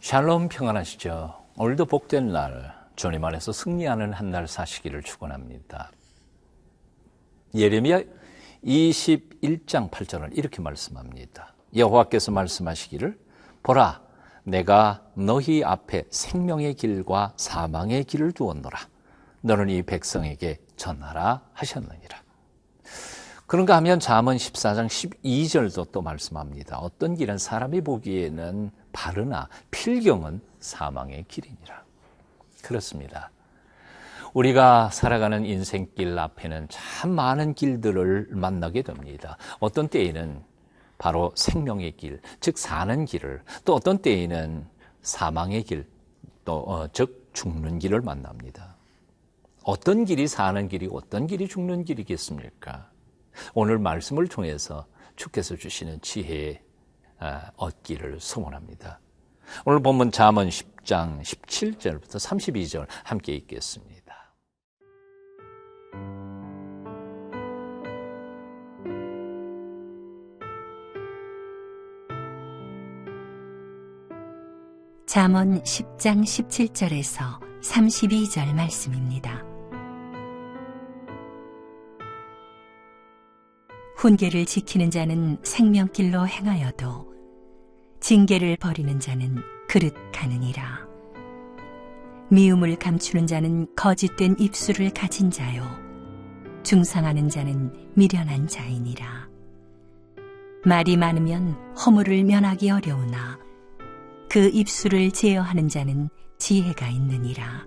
샬롬, 평안하시죠? 오늘도 복된 날, 주님 안에서 승리하는 한 날 사시기를 축원합니다. 예레미야 21장 8절은 이렇게 말씀합니다. 여호와께서 말씀하시기를 보라, 내가 너희 앞에 생명의 길과 사망의 길을 두었노라. 너는 이 백성에게 전하라 하셨느니라. 그런가 하면 잠언 14장 12절도 또 말씀합니다. 어떤 길은 사람이 보기에는 바르나 필경은 사망의 길이니라. 그렇습니다. 우리가 살아가는 인생길 앞에는 참 많은 길들을 만나게 됩니다. 어떤 때에는 바로 생명의 길, 즉 사는 길을, 또 어떤 때에는 사망의 길, 즉 죽는 길을 만납니다. 어떤 길이 사는 길이고 어떤 길이 죽는 길이겠습니까? 오늘 말씀을 통해서 주께서 주시는 지혜 얻기를 소원합니다. 오늘 본문 잠언 10장 17절부터 32절 함께 읽겠습니다. 잠언 10장 17절에서 32절 말씀입니다. 훈계를 지키는 자는 생명길로 행하여도 징계를 버리는 자는 그릇 가느니라. 미움을 감추는 자는 거짓된 입술을 가진 자요, 중상하는 자는 미련한 자이니라. 말이 많으면 허물을 면하기 어려우나 그 입술을 제어하는 자는 지혜가 있느니라.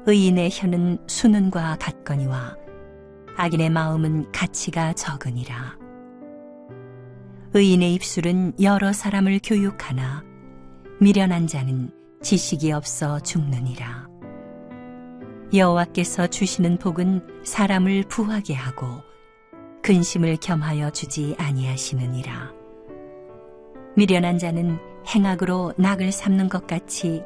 의인의 혀는 수는과 같거니와 악인의 마음은 가치가 적으니라. 의인의 입술은 여러 사람을 교육하나 미련한 자는 지식이 없어 죽느니라. 여호와께서 주시는 복은 사람을 부하게 하고 근심을 겸하여 주지 아니하시느니라. 미련한 자는 행악으로 낙을 삼는 것 같이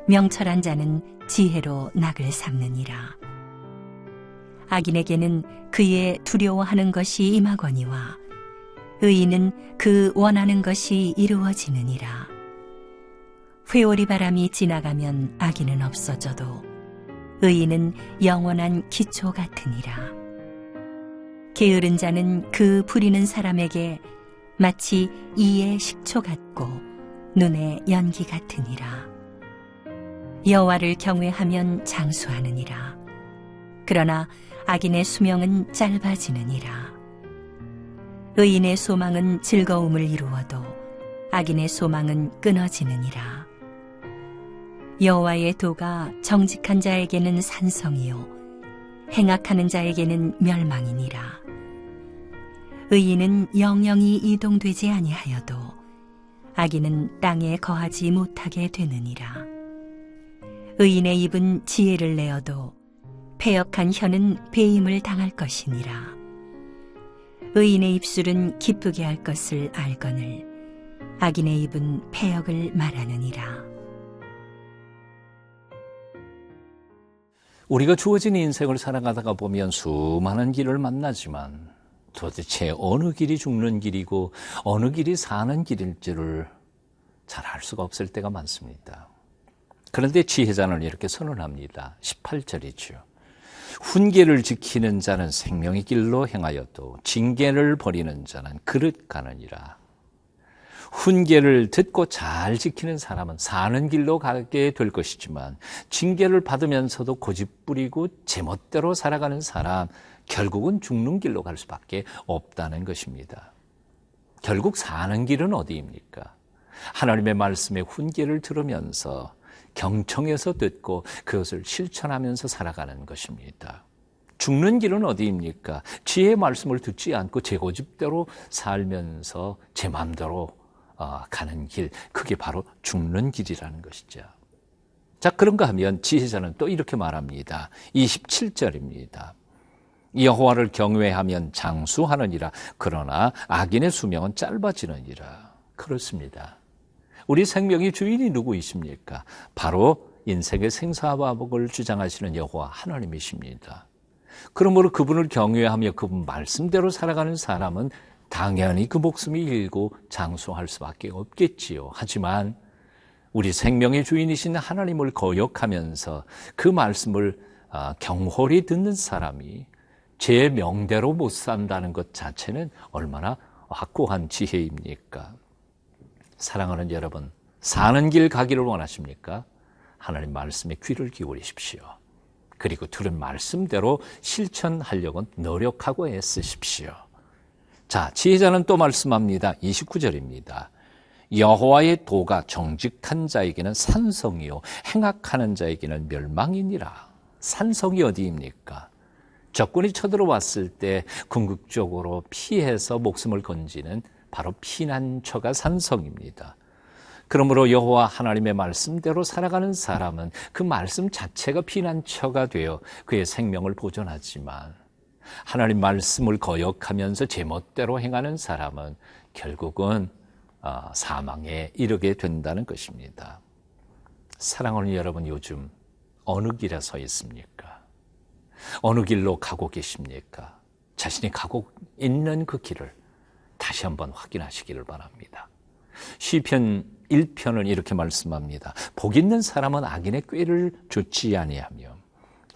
명철한 자는 지혜로 낙을 삼느니라. 악인에게는 그의 두려워하는 것이 임하거니와 의인은 그 원하는 것이 이루어지느니라. 회오리 바람이 지나가면 악인은 없어져도 의인은 영원한 기초 같으니라. 게으른 자는 그 부리는 사람에게 마치 이의 식초 같고 눈의 연기 같으니라. 여호와를 경외하면 장수하느니라. 그러나 악인의 수명은 짧아지느니라. 의인의 소망은 즐거움을 이루어도 악인의 소망은 끊어지느니라. 여호와의 도가 정직한 자에게는 산성이요 행악하는 자에게는 멸망이니라. 의인은 영영이 이동되지 아니하여도 악인은 땅에 거하지 못하게 되느니라. 의인의 입은 지혜를 내어도 패역한 혀는 배임을 당할 것이니라. 의인의 입술은 기쁘게 할 것을 알거늘 악인의 입은 패역을 말하느니라. 우리가 주어진 인생을 살아가다가 보면 수많은 길을 만나지만 도대체 어느 길이 죽는 길이고 어느 길이 사는 길일지를 잘 알 수가 없을 때가 많습니다. 그런데 지혜자는 이렇게 선언합니다. 18절이죠. 훈계를 지키는 자는 생명의 길로 행하여도 징계를 버리는 자는 그릇 가느니라. 훈계를 듣고 잘 지키는 사람은 사는 길로 가게 될 것이지만 징계를 받으면서도 고집부리고 제멋대로 살아가는 사람, 결국은 죽는 길로 갈 수밖에 없다는 것입니다. 결국 사는 길은 어디입니까? 하나님의 말씀에 훈계를 들으면서 경청해서 듣고 그것을 실천하면서 살아가는 것입니다. 죽는 길은 어디입니까? 지혜의 말씀을 듣지 않고 제 고집대로 살면서 제 마음대로 가는 길, 그게 바로 죽는 길이라는 것이죠. 자, 그런가 하면 지혜자는 또 이렇게 말합니다. 27절입니다. 여호와를 경외하면 장수하느니라. 그러나 악인의 수명은 짧아지느니라. 그렇습니다. 우리 생명의 주인이 누구이십니까? 바로 인생의 생사화복을 주장하시는 여호와 하나님이십니다. 그러므로 그분을 경외하며 그분 말씀대로 살아가는 사람은 당연히 그 목숨이 길고 장수할 수밖에 없겠지요. 하지만 우리 생명의 주인이신 하나님을 거역하면서 그 말씀을 경홀히 듣는 사람이 제 명대로 못 산다는 것 자체는 얼마나 확고한 지혜입니까? 사랑하는 여러분, 사는 길 가기를 원하십니까? 하나님 말씀에 귀를 기울이십시오. 그리고 들은 말씀대로 실천하려고 노력하고 애쓰십시오. 자, 지혜자는 또 말씀합니다. 29절입니다. 여호와의 도가 정직한 자에게는 산성이요 행악하는 자에게는 멸망이니라. 산성이 어디입니까? 적군이 쳐들어왔을 때 궁극적으로 피해서 목숨을 건지는 바로 피난처가 산성입니다. 그러므로 여호와 하나님의 말씀대로 살아가는 사람은 그 말씀 자체가 피난처가 되어 그의 생명을 보존하지만, 하나님 말씀을 거역하면서 제멋대로 행하는 사람은 결국은 사망에 이르게 된다는 것입니다. 사랑하는 여러분, 요즘 어느 길에 서 있습니까? 어느 길로 가고 계십니까? 자신이 가고 있는 그 길을 다시 한번 확인하시기를 바랍니다. 시편 1편은 이렇게 말씀합니다. 복 있는 사람은 악인의 꾀를 좇지 아니하며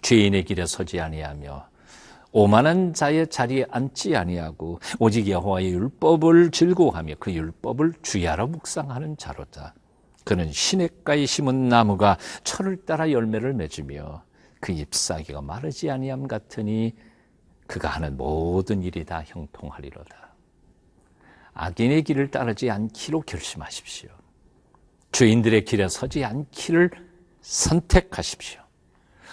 죄인의 길에 서지 아니하며 오만한 자의 자리에 앉지 아니하고 오직 여호와의 율법을 즐거워하며 그 율법을 주야로 묵상하는 자로다. 그는 시냇가에 심은 나무가 철을 따라 열매를 맺으며 그 잎사귀가 마르지 아니함 같으니 그가 하는 모든 일이 다 형통하리로다. 악인의 길을 따르지 않기로 결심하십시오. 죄인들의 길에 서지 않기를 선택하십시오.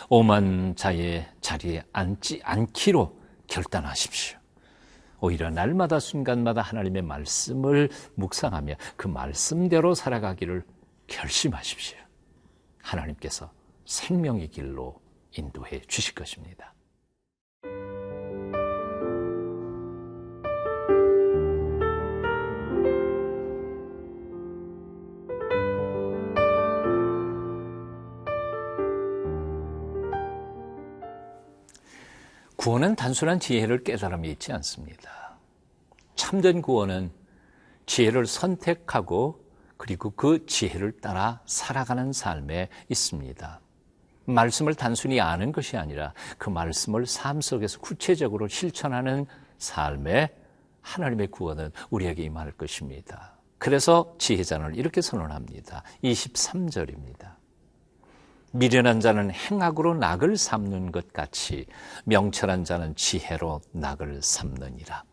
오만 자의 자리에 앉지 않기로 결단하십시오. 오히려 날마다 순간마다 하나님의 말씀을 묵상하며 그 말씀대로 살아가기를 결심하십시오. 하나님께서 생명의 길로 인도해 주실 것입니다. 구원은 단순한 지혜를 깨달음이 있지 않습니다. 참된 구원은 지혜를 선택하고 그리고 그 지혜를 따라 살아가는 삶에 있습니다. 말씀을 단순히 아는 것이 아니라 그 말씀을 삶 속에서 구체적으로 실천하는 삶에 하나님의 구원은 우리에게 임할 것입니다. 그래서 지혜자는 이렇게 선언합니다. 23절입니다. 미련한 자는 행악으로 낙을 삼는 것 같이 명철한 자는 지혜로 낙을 삼느니라.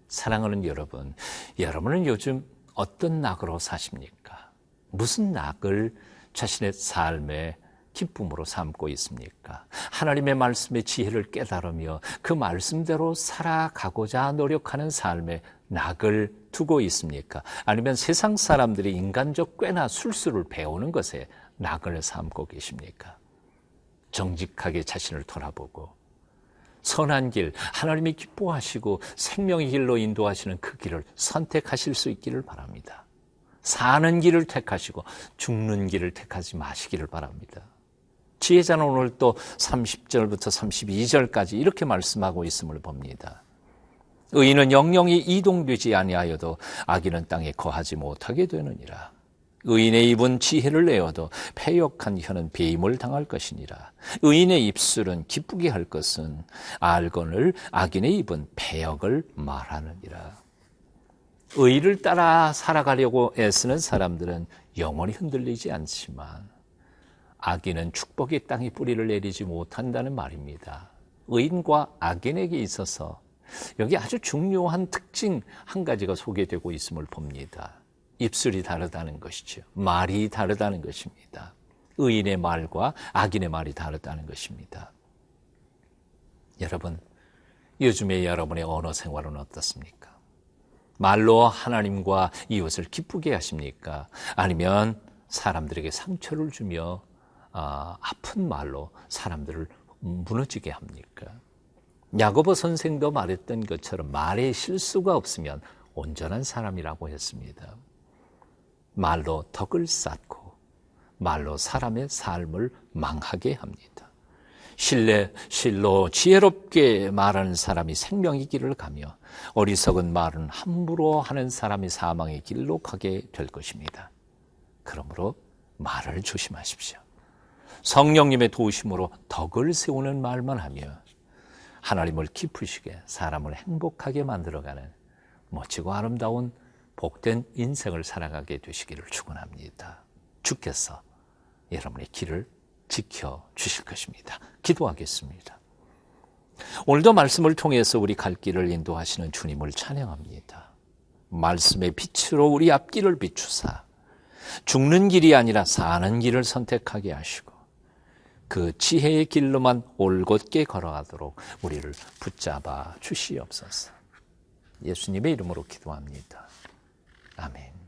사랑하는 여러분, 여러분은 요즘 어떤 낙으로 사십니까? 무슨 낙을 자신의 삶의 기쁨으로 삼고 있습니까? 하나님의 말씀의 지혜를 깨달으며 그 말씀대로 살아가고자 노력하는 삶에 낙을 두고 있습니까? 아니면 세상 사람들이 인간적 꾀나 술수를 배우는 것에 낙을 삼고 계십니까? 정직하게 자신을 돌아보고 선한 길, 하나님이 기뻐하시고 생명의 길로 인도하시는 그 길을 선택하실 수 있기를 바랍니다. 사는 길을 택하시고 죽는 길을 택하지 마시기를 바랍니다. 지혜자는 오늘 또 30절부터 32절까지 이렇게 말씀하고 있음을 봅니다. 의인은 영영이 이동되지 아니하여도 악인은 땅에 거하지 못하게 되느니라. 의인의 입은 지혜를 내어도 패역한 혀는 배임을 당할 것이니라. 의인의 입술은 기쁘게 할 것은 알거늘 악인의 입은 패역을 말하느니라. 의를 따라 살아가려고 애쓰는 사람들은 영원히 흔들리지 않지만 악인은 축복의 땅에 뿌리를 내리지 못한다는 말입니다. 의인과 악인에게 있어서 여기 아주 중요한 특징 한 가지가 소개되고 있음을 봅니다. 입술이 다르다는 것이죠. 말이 다르다는 것입니다. 의인의 말과 악인의 말이 다르다는 것입니다. 여러분, 요즘에 여러분의 언어 생활은 어떻습니까? 말로 하나님과 이웃을 기쁘게 하십니까? 아니면 사람들에게 상처를 주며 아픈 말로 사람들을 무너지게 합니까? 야고보 선생도 말했던 것처럼 말에 실수가 없으면 온전한 사람이라고 했습니다. 말로 덕을 쌓고 말로 사람의 삶을 망하게 합니다. 실로 지혜롭게 말하는 사람이 생명의 길을 가며 어리석은 말은 함부로 하는 사람이 사망의 길로 가게 될 것입니다. 그러므로 말을 조심하십시오. 성령님의 도우심으로 덕을 세우는 말만 하며 하나님을 기쁘시게 사람을 행복하게 만들어가는 멋지고 아름다운 복된 인생을 살아가게 되시기를 축원합니다. 주께서 여러분의 길을 지켜주실 것입니다. 기도하겠습니다. 오늘도 말씀을 통해서 우리 갈 길을 인도하시는 주님을 찬양합니다. 말씀의 빛으로 우리 앞길을 비추사 죽는 길이 아니라 사는 길을 선택하게 하시고 그 지혜의 길로만 올곧게 걸어가도록 우리를 붙잡아 주시옵소서. 예수님의 이름으로 기도합니다. 아멘.